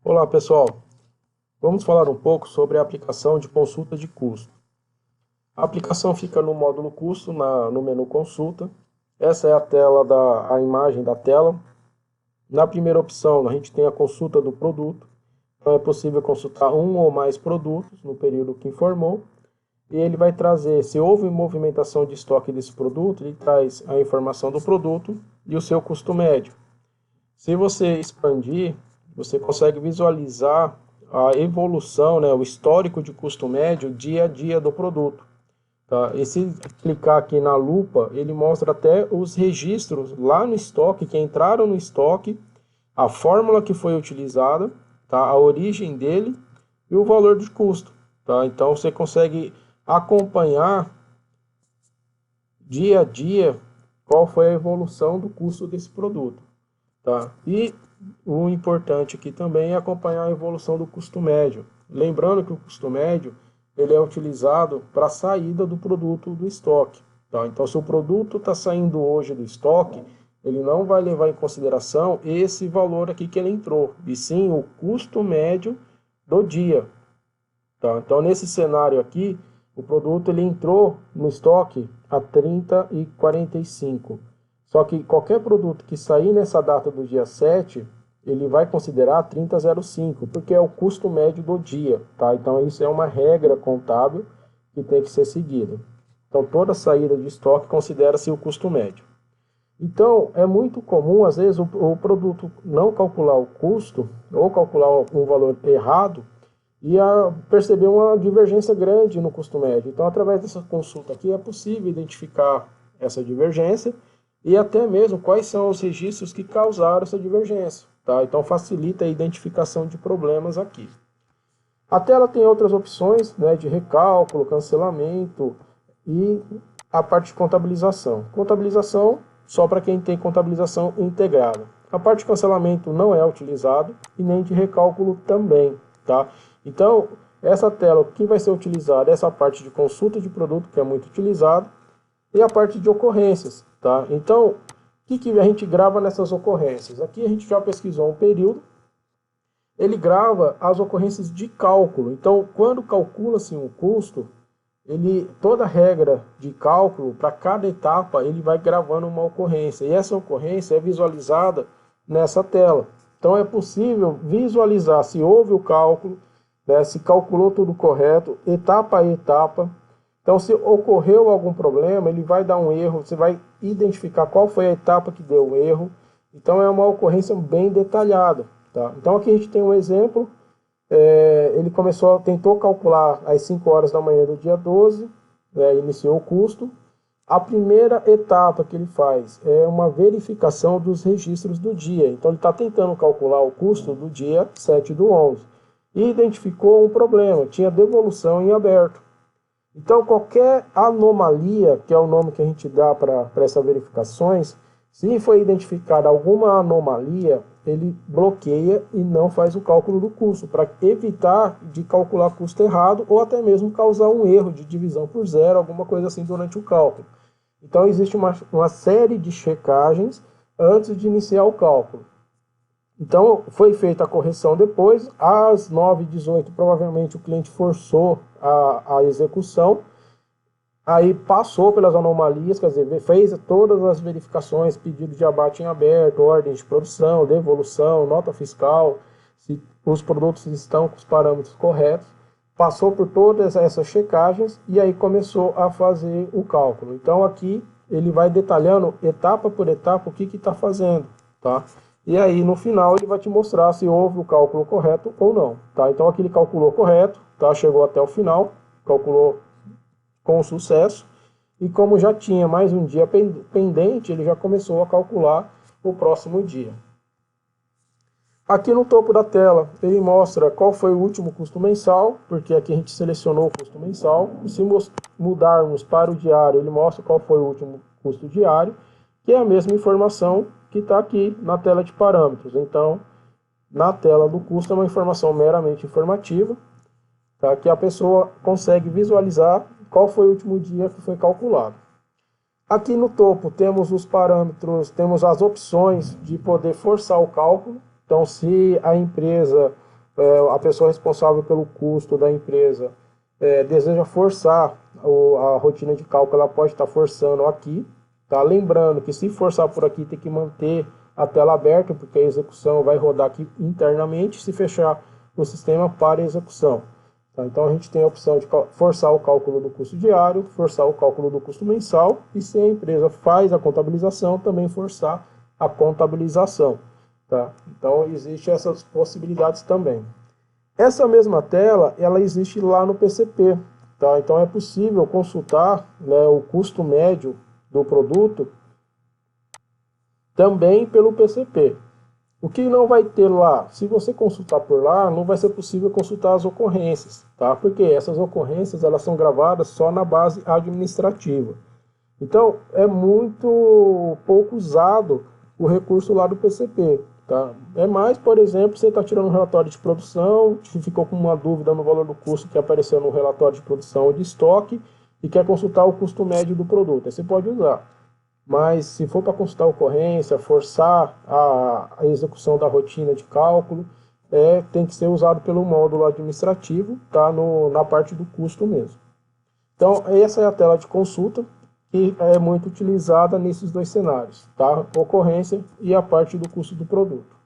Olá pessoal, vamos falar um pouco sobre a aplicação de consulta de custo. A aplicação fica no módulo custo, no menu consulta. Essa é a imagem da tela. Na primeira opção a gente tem a consulta do produto. Então é possível consultar um ou mais produtos no período que informou. E ele vai trazer, se houve movimentação de estoque desse produto, ele traz a informação do produto e o seu custo médio. Se você expandir, você consegue visualizar a evolução, né, o histórico de custo médio dia a dia do produto. Tá? E se clicar aqui na lupa, ele mostra até os registros lá no estoque, que entraram no estoque, a fórmula que foi utilizada, tá? A origem dele e o valor de custo. Tá? Então você consegue acompanhar dia a dia qual foi a evolução do custo desse produto. Tá? E o importante aqui também é acompanhar a evolução do custo médio. Lembrando que o custo médio ele é utilizado para a saída do produto do estoque. Tá? Então, se o produto está saindo hoje do estoque, ele não vai levar em consideração esse valor aqui que ele entrou, e sim o custo médio do dia. Tá? Então, nesse cenário aqui, o produto ele entrou no estoque a 30,45. Só que qualquer produto que sair nessa data do dia 7, ele vai considerar 30,05, porque é o custo médio do dia, tá? Então isso é uma regra contábil que tem que ser seguida. Então toda saída de estoque considera-se o custo médio. Então é muito comum, às vezes, o produto não calcular o custo ou calcular um valor errado e perceber uma divergência grande no custo médio. Então, através dessa consulta aqui, é possível identificar essa divergência e até mesmo quais são os registros que causaram essa divergência. Tá? Então facilita a identificação de problemas aqui. A tela tem outras opções, né, de recálculo, cancelamento e a parte de contabilização. Contabilização só para quem tem contabilização integrada. A parte de cancelamento não é utilizado e nem de recálculo também. Tá? Então essa tela, o que vai ser utilizada é essa parte de consulta de produto, que é muito utilizada, e a parte de ocorrências. Tá? Então, o que a gente grava nessas ocorrências? Aqui a gente já pesquisou um período, ele grava as ocorrências de cálculo. Então, quando calcula-se um custo, toda a regra de cálculo, para cada etapa, ele vai gravando uma ocorrência. E essa ocorrência é visualizada nessa tela. Então, é possível visualizar se houve o cálculo, né, se calculou tudo correto, etapa a etapa. Então, se ocorreu algum problema, ele vai dar um erro, você vai identificar qual foi a etapa que deu o erro. Então, é uma ocorrência bem detalhada. Tá? Então, aqui a gente tem um exemplo. Ele tentou calcular às 5 horas da manhã do dia 12, né, iniciou o custo. A primeira etapa que ele faz é uma verificação dos registros do dia. Então, ele está tentando calcular o custo do dia 7/11. E identificou um problema, tinha devolução em aberto. Então, qualquer anomalia, que é o nome que a gente dá para essas verificações, se foi identificada alguma anomalia, ele bloqueia e não faz o cálculo do custo, para evitar de calcular custo errado ou até mesmo causar um erro de divisão por zero, alguma coisa assim durante o cálculo. Então, existe uma série de checagens antes de iniciar o cálculo. Então, foi feita a correção depois, às 9h18, provavelmente o cliente forçou a execução, aí passou pelas anomalias, quer dizer, fez todas as verificações, pedido de abate em aberto, ordem de produção, devolução, nota fiscal, se os produtos estão com os parâmetros corretos, passou por todas essas checagens e aí começou a fazer o cálculo. Então, aqui ele vai detalhando etapa por etapa o que está fazendo, tá? E aí, no final, ele vai te mostrar se houve o cálculo correto ou não. Tá? Então, aqui ele calculou correto, tá? Chegou até o final, calculou com sucesso. E como já tinha mais um dia pendente, ele já começou a calcular o próximo dia. Aqui no topo da tela, ele mostra qual foi o último custo mensal, porque aqui a gente selecionou o custo mensal. E se mudarmos para o diário, ele mostra qual foi o último custo diário, que é a mesma informação que está aqui na tela de parâmetros. Então, na tela do custo é uma informação meramente informativa, tá? Que a pessoa consegue visualizar qual foi o último dia que foi calculado. Aqui no topo temos os parâmetros, temos as opções de poder forçar o cálculo. Então, se a empresa a pessoa responsável pelo custo da empresa deseja forçar a rotina de cálculo, ela pode estar forçando aqui, tá? Lembrando que se forçar por aqui tem que manter a tela aberta, porque a execução vai rodar aqui internamente, se fechar o sistema para execução. Tá? Então a gente tem a opção de forçar o cálculo do custo diário, forçar o cálculo do custo mensal, e se a empresa faz a contabilização, também forçar a contabilização. Tá? Então existem essas possibilidades também. Essa mesma tela, ela existe lá no PCP, tá? Então é possível consultar, né, o custo médio do produto também pelo PCP. O que não vai ter lá, se você consultar por lá, não vai ser possível consultar as ocorrências, tá? Porque essas ocorrências, elas são gravadas só na base administrativa. Então, é muito pouco usado o recurso lá do PCP. Tá? É mais, por exemplo, você está tirando um relatório de produção, ficou com uma dúvida no valor do custo que apareceu no relatório de produção ou de estoque e quer consultar o custo médio do produto. Aí você pode usar. Mas se for para consultar a ocorrência, forçar a execução da rotina de cálculo, tem que ser usado pelo módulo administrativo, tá? Na parte do custo mesmo. Então, essa é a tela de consulta, que é muito utilizada nesses dois cenários, tá? Ocorrência e a parte do custo do produto.